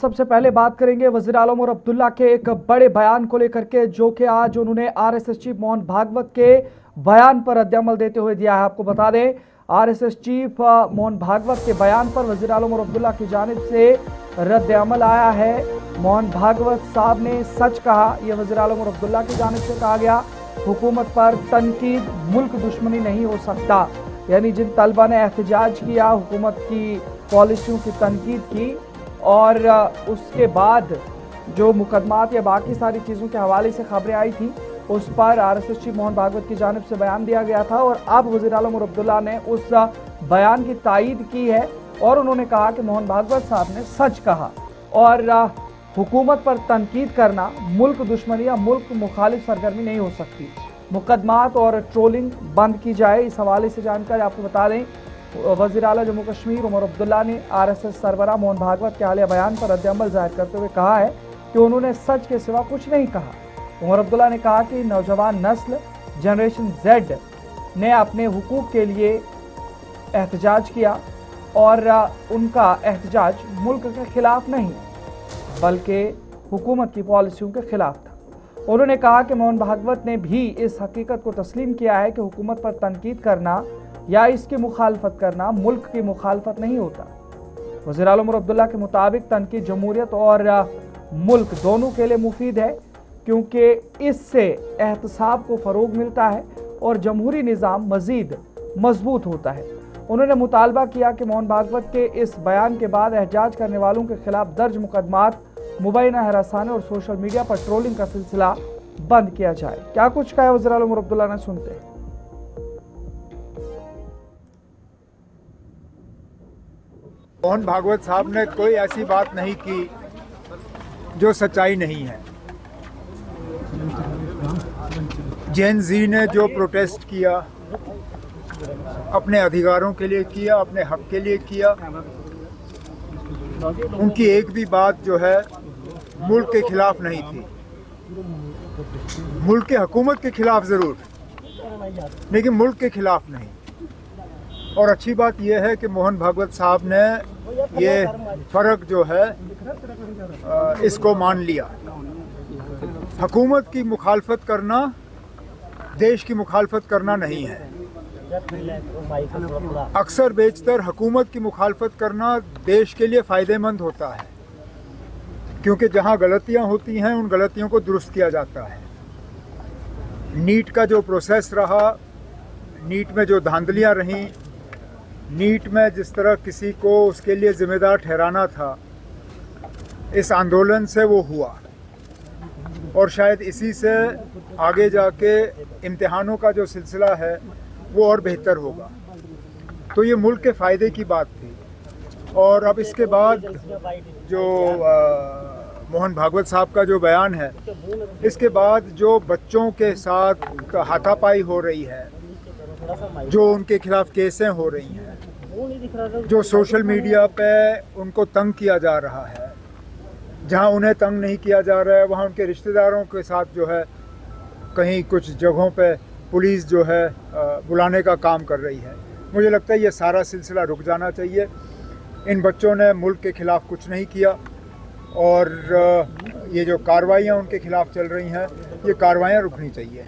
सबसे पहले बात करेंगे वज़ीर आलम उमर अब्दुल्ला के एक बड़े बयान को लेकर के, जो कि आज उन्होंने आरएसएस चीफ मोहन भागवत के बयान पर रद्द-ए-अमल देते हुए दिया है। आपको बता दें, आरएसएस चीफ मोहन भागवत के बयान पर वज़ीर आलम उमर अब्दुल्ला की जानिब से रद्द-ए-अमल आया है। मोहन भागवत साहब ने सच कहा, यह वज़ीर आलम उमर अब्दुल्ला की जानिब से कहा गया। हुकूमत पर तनकीद मुल्क दुश्मनी नहीं हो सकता, यानी जिन तलबा ने एहतजाज किया, हुकूमत की पॉलिसियों की तनकीद की और उसके बाद जो मुकदमात या बाकी सारी चीज़ों के हवाले से खबरें आई थी, उस पर आरएसएस चीफ मोहन भागवत की जानिब से बयान दिया गया था। और अब वज़ीर आलम उमर अब्दुल्ला ने उस बयान की तायीद की है और उन्होंने कहा कि मोहन भागवत साहब ने सच कहा और हुकूमत पर तनकीद करना मुल्क दुश्मनी या मुल्क मुखालिफ सरगर्मी नहीं हो सकती। मुकदमात और ट्रोलिंग बंद की जाए, इस हवाले से जानकारी आपको बता दें, वज़ीर आला जम्मू कश्मीर उमर अब्दुल्ला ने आरएसएस सरबराह मोहन भागवत के हालिया बयान पर रद्द-ए-अमल जाहिर करते हुए कहा है कि उन्होंने सच के सिवा कुछ नहीं कहा। उमर अब्दुल्ला ने कहा कि नौजवान नस्ल जनरेशन जेड ने अपने हुकूक के लिए एहतजाज किया और उनका एहतजाज मुल्क के खिलाफ नहीं बल्कि हुकूमत की पॉलिसियों के खिलाफ था। उन्होंने कहा कि मोहन भागवत ने भी इस हकीकत को तस्लीम किया है कि हुकूमत पर तनकीद करना या इसकी मुखालफत करना मुल्क की मुखालफत नहीं होता। वज़ीर आलम उमर अब्दुल्ला के मुताबिक तनकीद जमहूरियत और मुल्क दोनों के लिए मुफीद है, क्योंकि इससे एहतसाब को फ़रोग मिलता है और जमहूरी निज़ाम मज़ीद मजबूत होता है। उन्होंने मुतालबा किया कि मोहन भागवत के इस बयान के बाद एहतजाज करने वालों के खिलाफ दर्ज मुकदमात, मुबैना हरासाने और सोशल मीडिया पर ट्रोलिंग का सिलसिला बंद किया जाए। क्या कुछ कहा वज़ीर आलम उमर अब्दुल्ला ने, सुनते हैं। मोहन भागवत साहब ने कोई ऐसी बात नहीं की जो सच्चाई नहीं है। जेन जी ने जो प्रोटेस्ट किया, अपने अधिकारों के लिए किया, अपने हक के लिए किया, उनकी एक भी बात जो है मुल्क के खिलाफ नहीं थी। मुल्क के हुकूमत के खिलाफ ज़रूर, लेकिन मुल्क के खिलाफ नहीं। और अच्छी बात यह है कि मोहन भागवत साहब ने ये फ़र्क जो है इसको मान लिया। हुकूमत की मुखालफत करना देश की मुखालफत करना नहीं है। अक्सर बेशतर हुकूमत की मुखालफत करना देश के लिए फ़ायदेमंद होता है, क्योंकि जहां गलतियां होती हैं उन गलतियों को दुरुस्त किया जाता है। नीट का जो प्रोसेस रहा, नीट में जो धांधलियां रहीं, नीट में जिस तरह किसी को उसके लिए ज़िम्मेदार ठहराना था, इस आंदोलन से वो हुआ और शायद इसी से आगे जाके इम्तिहानों का जो सिलसिला है वो और बेहतर होगा। तो ये मुल्क के फ़ायदे की बात थी। और अब इसके बाद जो मोहन भागवत साहब का जो बयान है, इसके बाद जो बच्चों के साथ हाथापाई हो रही है, जो उनके खिलाफ केसें हो रही हैं, जो सोशल मीडिया पे उनको तंग किया जा रहा है, जहां उन्हें तंग नहीं किया जा रहा है वहां उनके रिश्तेदारों के साथ जो है कहीं कुछ जगहों पे पुलिस जो है बुलाने का काम कर रही है। मुझे लगता है ये सारा सिलसिला रुक जाना चाहिए। इन बच्चों ने मुल्क के ख़िलाफ़ कुछ नहीं किया और ये जो कार्रवाइयाँ उनके खिलाफ़ चल रही हैं, ये कार्रवाइयाँ रुकनी चाहिए।